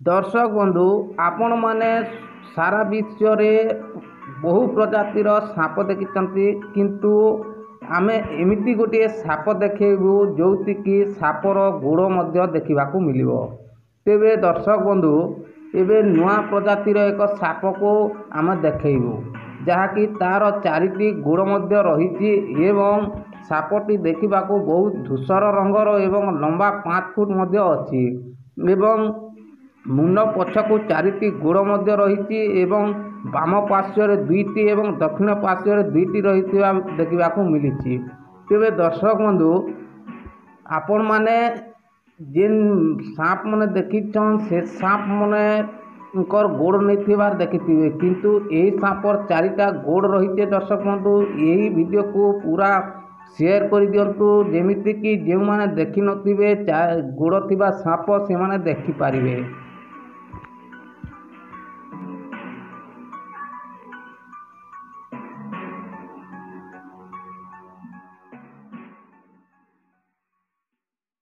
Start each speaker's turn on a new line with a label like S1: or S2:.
S1: दर्शक बंधु आपण मैंने सारा विश्व बहु प्रजातिर साप देखी किंतु आमे एमिति गोटे साप देखु जो सापर गोड़ देखा मिलिबो। तेबे दर्शक बंधु एबे नुआ प्रजातिर एक साप को आम देखु जहाँकि तार चारिटी गोड़ रही एवं सापटी देखा बहुत धूसर रंगर एवं लंबा 5 फुट अच्छी एवं मुंड पछकू चारिटी गोड़ रही एवं बाम पार्श्व दुईटी एवं दक्षिण पार्श्व दुईटी रही देखा मिली। तेरे दर्शक बंधु आपण मैंने जेन सांप मैंने देखीछन से सांप मैंने गोड़ नहीं देखी किंतु यही सांपर चारिटा गोड़ रही। दर्शक बंधु यही वीडियो को पूरा शेयर कर दिंतु जेमिति कि जो मैंने देखी नथिबे गोड़ थिबा सांप से माने देखि पारिबे।